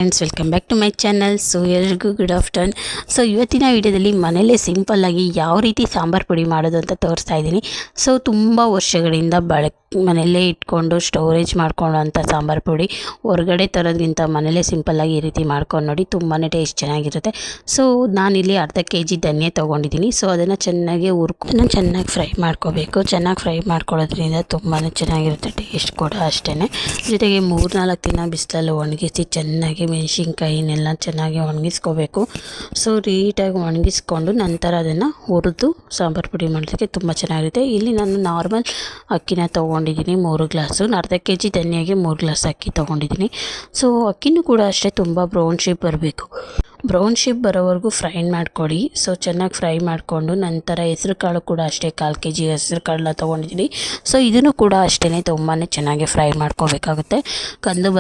Friends, welcome back to my channel. So ಎಲ್ರಿಗೂ good afternoon. So ಇವತ್ತಿನ ವಿಡಿಯೋದಲ್ಲಿ ಮನೇಲೇ ಸಿಂಪಲ್ಲಾಗಿ ಯಾವ ರೀತಿ ಸಾಂಬಾರು ಪುಡಿ ಮಾಡೋದು ಅಂತ ತೋರಿಸ್ತಾ ಇದ್ದೀನಿ. ಸೊ ತುಂಬ ವರ್ಷಗಳಿಂದ ಮನೆಯಲ್ಲೇ ಇಟ್ಕೊಂಡು ಸ್ಟೋರೇಜ್ ಮಾಡ್ಕೊಂಡು ಅಂಥ ಸಾಂಬಾರು ಪುಡಿ ಹೊರಗಡೆ ತರೋದ್ರಿಂದ ಮನೇಲೇ ಸಿಂಪಲ್ಲಾಗಿ ಈ ರೀತಿ ಮಾಡ್ಕೊಂಡು ನೋಡಿ, ತುಂಬಾ ಟೇಸ್ಟ್ ಚೆನ್ನಾಗಿರುತ್ತೆ. ಸೊ ನಾನಿಲ್ಲಿ ಅರ್ಧ kg ಧನಿಯಾ ತೊಗೊಂಡಿದ್ದೀನಿ. ಸೊ ಅದನ್ನು ಚೆನ್ನಾಗಿ ಫ್ರೈ ಮಾಡ್ಕೋಬೇಕು. ಚೆನ್ನಾಗಿ ಫ್ರೈ ಮಾಡ್ಕೊಳ್ಳೋದ್ರಿಂದ ತುಂಬಾ ಚೆನ್ನಾಗಿರುತ್ತೆ, ಟೇಸ್ಟ್ ಕೂಡ ಅಷ್ಟೇ. ಜೊತೆಗೆ 3-4 ದಿನ ಬಿಸಿಲಲ್ಲಿ ಒಣಗಿಸಿ ಚೆನ್ನಾಗಿ ಮೆಣಸಿನ್ಕಾಯಿನೆಲ್ಲ ಚೆನ್ನಾಗಿ ಒಣಗಿಸ್ಕೋಬೇಕು. ಸೊ ನೀಟಾಗಿ ಒಣಗಿಸ್ಕೊಂಡು ನಂತರ ಅದನ್ನು ಹುರಿದು ಸಾಂಬಾರು ಪುಡಿ ಮಾಡೋದಕ್ಕೆ ತುಂಬ ಚೆನ್ನಾಗಿರುತ್ತೆ. ಇಲ್ಲಿ ನಾನು ನಾರ್ಮಲ್ ಅಕ್ಕಿನ ತೊಗೊಂಡಿದ್ದೀನಿ 3 ಗ್ಲಾಸು. ಅರ್ಧ kg ಧನಿಯಾಗೆ 3 ಗ್ಲಾಸ್ ಅಕ್ಕಿ ತೊಗೊಂಡಿದ್ದೀನಿ. ಸೊ ಅಕ್ಕಿನೂ ಕೂಡ ಅಷ್ಟೇ ತುಂಬ ಬ್ರೌನ್ ಶೇಪ್ ಬರಬೇಕು. ಬ್ರೌನ್ ಶೇಪ್ ಬರೋವರೆಗೂ ಫ್ರೈ ಮಾಡ್ಕೊಳ್ಳಿ. ಸೊ ಚೆನ್ನಾಗಿ ಫ್ರೈ ಮಾಡಿಕೊಂಡು ನಂತರ ಹೆಸ್ರು ಕಾಳು ಕೂಡ ಅಷ್ಟೇ 1/4 kg ಹೆಸ್ರು ಕಾಳನ್ನ ತೊಗೊಂಡಿದ್ದೀನಿ. ಸೊ ಇದನ್ನು ಕೂಡ ಅಷ್ಟೇ ತುಂಬಾ ಚೆನ್ನಾಗಿ ಫ್ರೈ ಮಾಡ್ಕೋಬೇಕಾಗುತ್ತೆ. ಕಂದು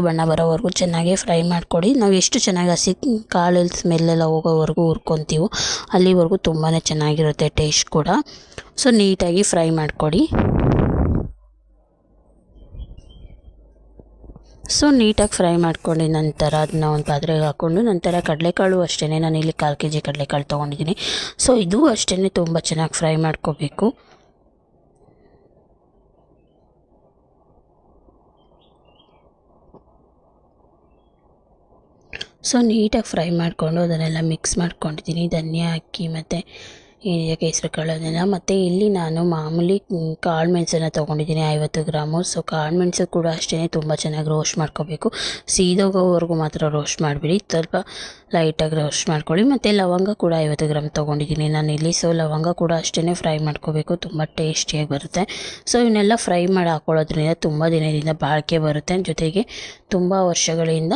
ಬಣ್ಣ ಬರೋವರೆಗೂ ಚೆನ್ನಾಗಿ ಫ್ರೈ ಮಾಡ್ಕೊಳ್ಳಿ. ನಾವು ಎಷ್ಟು ಚೆನ್ನಾಗಿ ಹಸಿ ಕಾಳಲ್ಲಿ ಸ್ಮೆಲ್ಲೆಲ್ಲ ಹೋಗೋವರೆಗೂ ಹುರ್ಕೊತೀವೋ ಅಲ್ಲಿವರೆಗೂ ತುಂಬಾ ಚೆನ್ನಾಗಿರುತ್ತೆ ಟೇಸ್ಟ್ ಕೂಡ. ಸೊ ನೀಟಾಗಿ ಫ್ರೈ ಮಾಡ್ಕೊಳ್ಳಿ. ಸೊ ನೀಟಾಗಿ ಫ್ರೈ ಮಾಡ್ಕೊಂಡು ನಂತರ ಅದನ್ನ ಒಂದು ಪಾತ್ರೆಗೆ ಹಾಕ್ಕೊಂಡು ನಂತರ ಕಡಲೆಕಾಳು ಅಷ್ಟೇ, ನಾನು ಇಲ್ಲಿ 1/4 kg ಕಡಲೆಕಾಳು ತೊಗೊಂಡಿದ್ದೀನಿ. ಸೊ ಇದು ಅಷ್ಟೇ ತುಂಬ ಚೆನ್ನಾಗಿ ಫ್ರೈ ಮಾಡ್ಕೋಬೇಕು. ಸೊ ನೀಟಾಗಿ ಫ್ರೈ ಮಾಡಿಕೊಂಡು ಅದನ್ನೆಲ್ಲ ಮಿಕ್ಸ್ ಮಾಡ್ಕೊಂಡಿದ್ದೀನಿ, ಧನಿಯಾ ಅಕ್ಕಿ ಮತ್ತು ಹೆಸ್ರು ಕಾಳನ್ನೆಲ್ಲ. ಮತ್ತು ಇಲ್ಲಿ ನಾನು ಮಾಮೂಲಿ ಕಾಳು ಮೆಣಸನ್ನು ತೊಗೊಂಡಿದ್ದೀನಿ 50 ಗ್ರಾಮು. ಸೊ ಕಾಳು ಮೆಣಸು ಕೂಡ ಅಷ್ಟೇ ತುಂಬ ಚೆನ್ನಾಗಿ ರೋಸ್ಟ್ ಮಾಡ್ಕೋಬೇಕು. ಸೀದೋಗೋವರೆಗೂ ಮಾತ್ರ ರೋಸ್ಟ್ ಮಾಡಿಬಿಡಿ, ಸ್ವಲ್ಪ ಲೈಟಾಗಿ ರೋಸ್ಟ್ ಮಾಡ್ಕೊಳ್ಳಿ. ಮತ್ತು ಲವಂಗ ಕೂಡ 50 ಗ್ರಾಮ್ ತೊಗೊಂಡಿದ್ದೀನಿ ನಾನಿಲ್ಲಿ. ಸೊ ಲವಂಗ ಕೂಡ ಅಷ್ಟೇ ಫ್ರೈ ಮಾಡ್ಕೋಬೇಕು, ತುಂಬ ಟೇಸ್ಟಿಯಾಗಿ ಬರುತ್ತೆ. ಸೊ ಇವನ್ನೆಲ್ಲ ಫ್ರೈ ಮಾಡಿ ಹಾಕೊಳ್ಳೋದ್ರಿಂದ ತುಂಬ ದಿನದಿಂದ ಬಾಳಿಕೆ ಬರುತ್ತೆ. ಜೊತೆಗೆ ತುಂಬ ವರ್ಷಗಳಿಂದ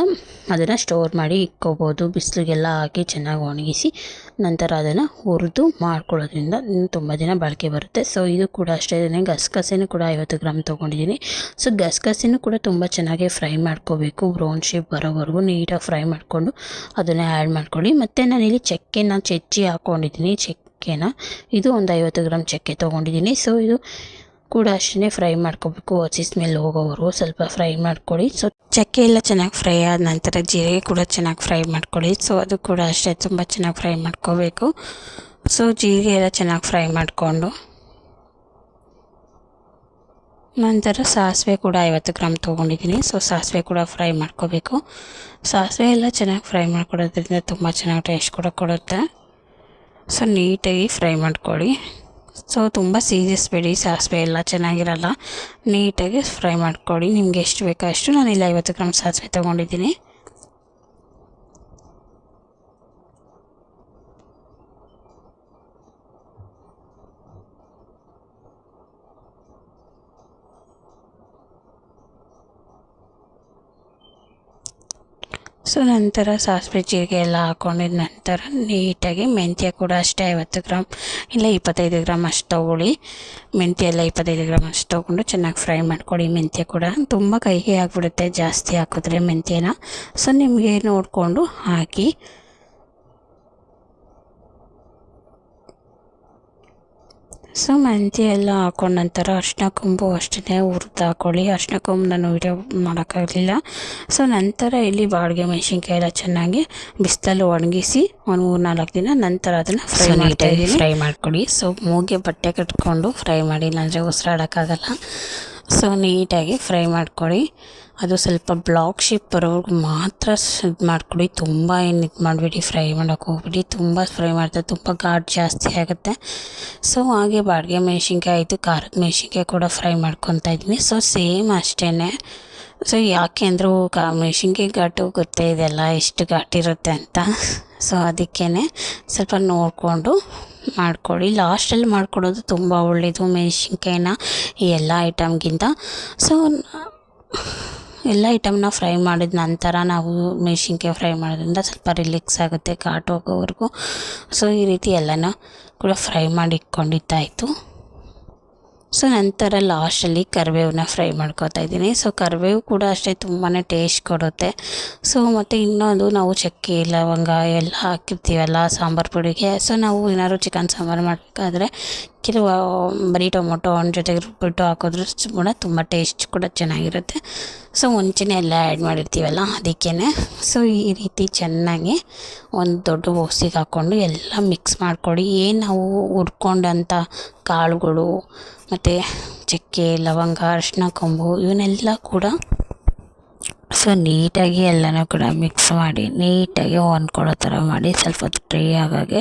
ಅದನ್ನು ಸ್ಟೋರ್ ಮಾಡಿ ಇಟ್ಕೋಬೋದು. ಬಿಸಿಲಿಗೆಲ್ಲ ಹಾಕಿ ಚೆನ್ನಾಗಿ ಒಣಗಿಸಿ ನಂತರ ಅದನ್ನು ಹುರಿದು ಮಾಡ್ಕೊಳ್ಳೋದ್ರಿಂದ ತುಂಬ ದಿನ ಬಾಳಿಕೆ ಬರುತ್ತೆ. ಸೊ ಇದು ಕೂಡ ಅಷ್ಟೇ. ಗಸಗಸೆನೂ ಕೂಡ 50 ಗ್ರಾಮ್ ತೊಗೊಂಡಿದ್ದೀನಿ. ಸೊ ಗಸಗಸೆನೂ ಕೂಡ ತುಂಬ ಚೆನ್ನಾಗಿ ಫ್ರೈ ಮಾಡ್ಕೋಬೇಕು, ಬ್ರೌನ್ ಶೇಪ್ ಬರೋವರೆಗೂ ನೀಟಾಗಿ ಫ್ರೈ ಮಾಡಿಕೊಂಡು ಅದನ್ನು ಆ್ಯಡ್ ಮಾಡ್ಕೊಳ್ಳಿ. ಮತ್ತು ನಾನಿಲ್ಲಿ ಚಕ್ಕೆನ ಚೆಚ್ಚಿ ಹಾಕ್ಕೊಂಡಿದ್ದೀನಿ. ಇದು ಒಂದು 50 ಗ್ರಾಮ್ ಚಕ್ಕೆ ತೊಗೊಂಡಿದ್ದೀನಿ. ಸೊ ಇದು ಕೂಡ ಅಷ್ಟೇ ಫ್ರೈ ಮಾಡ್ಕೋಬೇಕು, ಹಸಿ ಸ್ಮೆಲ್ ಹೋಗೋವರೆಗೂ ಸ್ವಲ್ಪ ಫ್ರೈ ಮಾಡ್ಕೊಳ್ಳಿ. ಸೊ ಚಕ್ಕೆ ಎಲ್ಲ ಚೆನ್ನಾಗಿ ಫ್ರೈ ಆದ ನಂತರ ಜೀರಿಗೆ ಕೂಡ ಚೆನ್ನಾಗಿ ಫ್ರೈ ಮಾಡ್ಕೊಳ್ಳಿ. ಸೊ ಅದು ಕೂಡ ಅಷ್ಟೇ ತುಂಬ ಚೆನ್ನಾಗಿ ಫ್ರೈ ಮಾಡ್ಕೋಬೇಕು. ಸೊ ಜೀರಿಗೆ ಎಲ್ಲ ಚೆನ್ನಾಗಿ ಫ್ರೈ ಮಾಡಿಕೊಂಡು ನಂತರ ಸಾಸಿವೆ ಕೂಡ 50 ಗ್ರಾಮ್ ತೊಗೊಂಡಿದ್ದೀನಿ. ಸೊ ಸಾಸಿವೆ ಕೂಡ ಫ್ರೈ ಮಾಡ್ಕೋಬೇಕು. ಸಾಸಿವೆ ಎಲ್ಲ ಚೆನ್ನಾಗಿ ಫ್ರೈ ಮಾಡ್ಕೊಡೋದ್ರಿಂದ ತುಂಬ ಚೆನ್ನಾಗಿ ಟೇಸ್ಟ್ ಕೂಡ ಕೊಡುತ್ತೆ. ಸೊ ನೀಟಾಗಿ ಫ್ರೈ ಮಾಡ್ಕೊಳ್ಳಿ. ಸೊ ತುಂಬ ಸೀದಿಸಬೇಡಿ, ಸಾಸಿವೆ ಎಲ್ಲ ಚೆನ್ನಾಗಿರಲ್ಲ. ನೀಟಾಗಿ ಫ್ರೈ ಮಾಡ್ಕೊಳ್ಳಿ. ನಿಮ್ಗೆ ಎಷ್ಟು ಬೇಕೋ ಅಷ್ಟು. ನಾನಿಲ್ಲಿ 50 ಗ್ರಾಮ್ ಸಾಸಿವೆ ತೊಗೊಂಡಿದ್ದೀನಿ. ಸೊ ನಂತರ ಸಾಸಿವೆ ಜೀರಿಗೆ ಎಲ್ಲ ಹಾಕ್ಕೊಂಡಿದ ನಂತರ ನೀಟಾಗಿ ಮೆಂತ್ಯ ಕೂಡ ಅಷ್ಟೇ 50 ಗ್ರಾಮ್ ಇಲ್ಲ 25 ಗ್ರಾಮ್ ಅಷ್ಟು ತೊಗೊಳ್ಳಿ. ಮೆಂತ್ಯ ಎಲ್ಲ 25 ಗ್ರಾಮ್ ಅಷ್ಟು ತೊಗೊಂಡು ಚೆನ್ನಾಗಿ ಫ್ರೈ ಮಾಡ್ಕೊಳ್ಳಿ. ಮೆಂತ್ಯ ಕೂಡ ತುಂಬ ಕೈಗೆ ಆಗಿಬಿಡುತ್ತೆ ಜಾಸ್ತಿ ಹಾಕಿದ್ರೆ ಮೆಂತ್ಯನ. ಸೊ ನಿಮಗೆ ನೋಡಿಕೊಂಡು ಹಾಕಿ. ಸೊ ಮೆಂತ್ಯ ಎಲ್ಲ ಹಾಕೊಂಡ ನಂತರ ಅರಿಶಿನ ಕೊಂಬು ಅಷ್ಟೇ ಹುರಿದು ಹಾಕ್ಕೊಳ್ಳಿ. ಅರಿಶಿನ ಕೊಂಬು ನಾನು ವಿಡಿಯೋ ಮಾಡೋಕ್ಕಾಗಲಿಲ್ಲ. ಸೊ ನಂತರ ಇಲ್ಲಿ ಬಾಡಿಗೆ ಮೆಣಸಿನ್ಕಾಯಿ ಎಲ್ಲ ಚೆನ್ನಾಗಿ ಬಿಸಿಲಲ್ಲಿ ಒಣಗಿಸಿ ಒಂದು 3-4 ದಿನ ನಂತರ ಅದನ್ನು ಫ್ರೈ ಮಾಡ್ಕೊಳ್ಳಿ. ಸೊ ಮೂಗೆ ಬಟ್ಟೆ ಕಟ್ಕೊಂಡು ಫ್ರೈ ಮಾಡಿ, ಇಲ್ಲಾಂದರೆ ಉಸಿರಾಡೋಕ್ಕಾಗಲ್ಲ. ಸೊ ನೀಟಾಗಿ ಫ್ರೈ ಮಾಡ್ಕೊಳ್ಳಿ. ಅದು ಸ್ವಲ್ಪ ಬ್ಲಾಕ್ ಶೇಪ್ ಬರೋವರೆಗೂ ಮಾತ್ರ ಇದು ಮಾಡ್ಕೊಳ್ಳಿ. ತುಂಬ ಏನು ಇದು ಮಾಡಿಬಿಡಿ, ಫ್ರೈ ಮಾಡೋಕ್ಕೆ ಹೋಗ್ಬಿಡಿ. ತುಂಬ ಫ್ರೈ ಮಾಡ್ತಾರೆ ತುಂಬ ಘಾಟ್ ಜಾಸ್ತಿ ಆಗುತ್ತೆ. ಸೊ ಹಾಗೆ ಬಾಡಿಗೆ ಮೆಣಸಿನ್ಕಾಯಿ ಆಯಿತು, ಖಾರದ ಮೆಣಸಿನ್ಕಾಯಿ ಕೂಡ ಫ್ರೈ ಮಾಡ್ಕೊತಾ ಇದ್ದೀನಿ. ಸೊ ಸೇಮ್ ಅಷ್ಟೇ. ಸೊ ಯಾಕೆ ಅಂದರೂ ಮೆಣಸಿನ್ಕಾಯಿ ಘಾಟು ಗೊತ್ತೇ ಇದೆಲ್ಲ ಎಷ್ಟು ಘಾಟಿರುತ್ತೆ ಅಂತ. ಸೊ ಅದಕ್ಕೇ ಸ್ವಲ್ಪ ನೋಡಿಕೊಂಡು ಮಾಡ್ಕೊಳ್ಳಿ. ಲಾಸ್ಟಲ್ಲಿ ಮಾಡ್ಕೊಳ್ಳೋದು ತುಂಬ ಒಳ್ಳೆಯದು ಮೆಣಸಿನ್ಕಾಯಿನ ಈ ಎಲ್ಲ ಐಟಮ್ಗಿಂತ. ಸೊ ಎಲ್ಲ ಐಟಮ್ನ ಫ್ರೈ ಮಾಡಿದ ನಂತರ ನಾವು ಮೆಣಸಿನ್ಕಾಯಿ ಫ್ರೈ ಮಾಡೋದ್ರಿಂದ ಸ್ವಲ್ಪ ರಿಲ್ಯಾಕ್ಸ್ ಆಗುತ್ತೆ ಘಾಟ್ ಹೋಗೋವರೆಗೂ. ಸೊ ಈ ರೀತಿ ಎಲ್ಲನೂ ಕೂಡ ಫ್ರೈ ಮಾಡಿ ಇಟ್ಕೊಂಡಿದ್ದಾಯಿತು. ಸೊ ನಂತರ ಲಾಸ್ಟಲ್ಲಿ ಕರಿಬೇವನ್ನ ಫ್ರೈ ಮಾಡ್ಕೊತಾ ಇದ್ದೀನಿ. ಸೊ ಕರಿಬೇವು ಕೂಡ ಅಷ್ಟೇ ತುಂಬಾ ಟೇಸ್ಟ್ ಕೊಡುತ್ತೆ. ಸೊ ಮತ್ತು ಇನ್ನೊಂದು, ನಾವು ಚಕ್ಕೆ ಲವಂಗ ಎಲ್ಲ ಹಾಕಿರ್ತೀವಲ್ಲ ಸಾಂಬಾರು ಪುಡಿಗೆ. ಸೊ ನಾವು ಏನಾದ್ರು ಚಿಕನ್ ಸಾಂಬಾರು ಮಾಡಬೇಕಾದ್ರೆ ಕೆಲವು ಬರೀ ಟೊಮೊಟೊ ಹಣ್ಣು ಜೊತೆಗೆ ರುಬ್ಬಿಟ್ಟು ಹಾಕಿದ್ರು ಕೂಡ ತುಂಬ ಟೇಸ್ಟ್ ಕೂಡ ಚೆನ್ನಾಗಿರುತ್ತೆ. ಸೊ ಮುಂಚೆನೇ ಎಲ್ಲ ಆ್ಯಡ್ ಮಾಡಿರ್ತೀವಲ್ಲ ಅದಕ್ಕೇ. ಸೊ ಈ ರೀತಿ ಚೆನ್ನಾಗಿ ಒಂದು ದೊಡ್ಡ ಬೌಸಿಗೆ ಹಾಕ್ಕೊಂಡು ಎಲ್ಲ ಮಿಕ್ಸ್ ಮಾಡ್ಕೊಳ್ಳಿ. ಏನು ನಾವು ಹುರ್ಕೊಂಡಂಥ ಕಾಳುಗಳು ಮತ್ತು ಚಕ್ಕೆ ಲವಂಗ ಅರಿಶಿನ ಕೊಂಬು ಇವನ್ನೆಲ್ಲ ಕೂಡ ಸೊ ನೀಟಾಗಿ ಎಲ್ಲನೂ ಕೂಡ ಮಿಕ್ಸ್ ಮಾಡಿ ನೀಟಾಗಿ ಹೊಂದ್ಕೊಳ್ಳೋ ಥರ ಮಾಡಿ ಸ್ವಲ್ಪ ಹೊತ್ತು ಡ್ರೈ ಆಗಾಗೆ.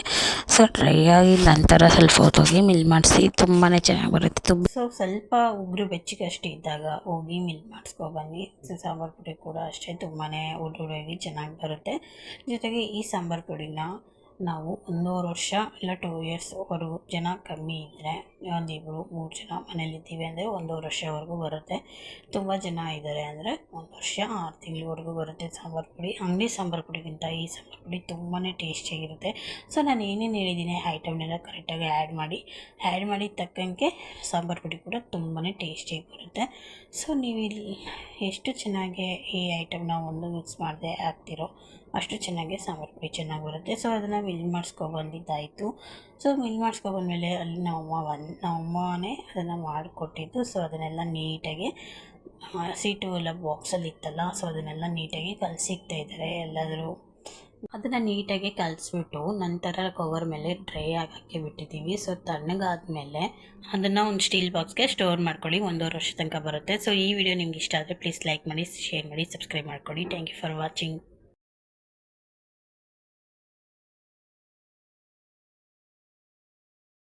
ಸೊ ಡ್ರೈ ಆಗಿದ ನಂತರ ಸ್ವಲ್ಪ ಹೊತ್ತೋಗಿ ಮಿಲ್ ಮಾಡಿಸಿ ತುಂಬಾ ಚೆನ್ನಾಗಿ ಬರುತ್ತೆ. ಸೊ ಸ್ವಲ್ಪ ಉಗುರು ಬೆಚ್ಚಗಷ್ಟು ಇದ್ದಾಗ ಹೋಗಿ ಮಿಲ್ ಮಾಡಿಸ್ಕೊಬನ್ನಿ. ಸೊ ಸಾಂಬಾರು ಪುಡಿ ಕೂಡ ಅಷ್ಟೇ ತುಂಬಾ ಉದುರಾಗಿ ಚೆನ್ನಾಗಿ ಬರುತ್ತೆ. ಜೊತೆಗೆ ಈ ಸಾಂಬಾರು ಪುಡಿನ ನಾವು 1.5 ವರ್ಷ ಇಲ್ಲ 2 ಇಯರ್ಸ್ವರೆಗೂ ಜನ ಕಮ್ಮಿ ಇದ್ದರೆ 1 2 3 ಜನ ಮನೇಲಿದ್ದೀವಿ ಅಂದರೆ 1.5 ವರ್ಷವರೆಗೂ ಬರುತ್ತೆ. ತುಂಬ ಜನ ಇದ್ದಾರೆ ಅಂದರೆ 1 ವರ್ಷ 6 ತಿಂಗಳವರೆಗೂ ಬರುತ್ತೆ ಸಾಂಬಾರು ಪುಡಿ. ಅಂಗಡಿ ಸಾಂಬಾರು ಪುಡಿಗಿಂತ ಈ ಸಾಂಬಾರು ಪುಡಿ ತುಂಬಾ ಟೇಸ್ಟಿಯಾಗಿರುತ್ತೆ. ಸೊ ನಾನು ಏನೇನು ಹೇಳಿದ್ದೀನಿ ಐಟಮ್ನೆಲ್ಲ ಕರೆಕ್ಟಾಗಿ ಆ್ಯಡ್ ಮಾಡಿ ತಕ್ಕಂಗೆ ಸಾಂಬಾರು ಪುಡಿ ಕೂಡ ತುಂಬಾ ಟೇಸ್ಟಿಯಾಗಿ ಬರುತ್ತೆ. ಸೊ ನೀವು ಇಲ್ಲಿ ಎಷ್ಟು ಚೆನ್ನಾಗಿ ಈ ಐಟಮ್ನ ಒಂದು ಮಿಕ್ಸ್ ಮಾಡದೆ ಹಾಕ್ತಿರೋ ಅಷ್ಟು ಚೆನ್ನಾಗಿ ಸಾಂಬಾರು ಪುಡಿ ಚೆನ್ನಾಗಿ ಬರುತ್ತೆ. ಸೊ ಅದನ್ನು ಮಿಲ್ ಮಾಡಿಸ್ಕೊಬಂದಿದ್ದಾಯಿತು. ಸೊ ಮಿಲ್ ಮಾಡಿಸ್ಕೊಬಂದ್ಮೇಲೆ ಅಲ್ಲಿ ನಮ್ಮಮ್ಮನೇ ಅದನ್ನು ಮಾಡಿಕೊಟ್ಟಿದ್ದು. ಸೊ ಅದನ್ನೆಲ್ಲ ನೀಟಾಗಿ ಸೀಟು ಎಲ್ಲ ಬಾಕ್ಸಲ್ಲಿ ಇತ್ತಲ್ಲ, ಸೊ ಅದನ್ನೆಲ್ಲ ನೀಟಾಗಿ ಕಲಸಿಕ್ತಾ ಇದ್ದಾರೆ ಎಲ್ಲಾದರೂ. ಅದನ್ನು ನೀಟಾಗಿ ಕಲಿಸ್ಬಿಟ್ಟು ನಂತರ ಕವರ್ ಮೇಲೆ ಡ್ರೈ ಆಗೋಕ್ಕೆ ಬಿಟ್ಟಿದ್ದೀವಿ. ಸೊ ತಣ್ಣಗಾದ್ಮೇಲೆ ಅದನ್ನು ಒಂದು ಸ್ಟೀಲ್ ಬಾಕ್ಸ್ಗೆ ಸ್ಟೋರ್ ಮಾಡ್ಕೊಳ್ಳಿ. 1.5 ವರ್ಷ ತನಕ ಬರುತ್ತೆ. ಸೊ ಈ ವಿಡಿಯೋ ನಿಮ್ಗೆ ಇಷ್ಟ ಆದರೆ ಪ್ಲೀಸ್ ಲೈಕ್ ಮಾಡಿ, ಶೇರ್ ಮಾಡಿ, ಸಬ್ಸ್ಕ್ರೈಬ್ ಮಾಡ್ಕೊಳ್ಳಿ. Thank you for watching.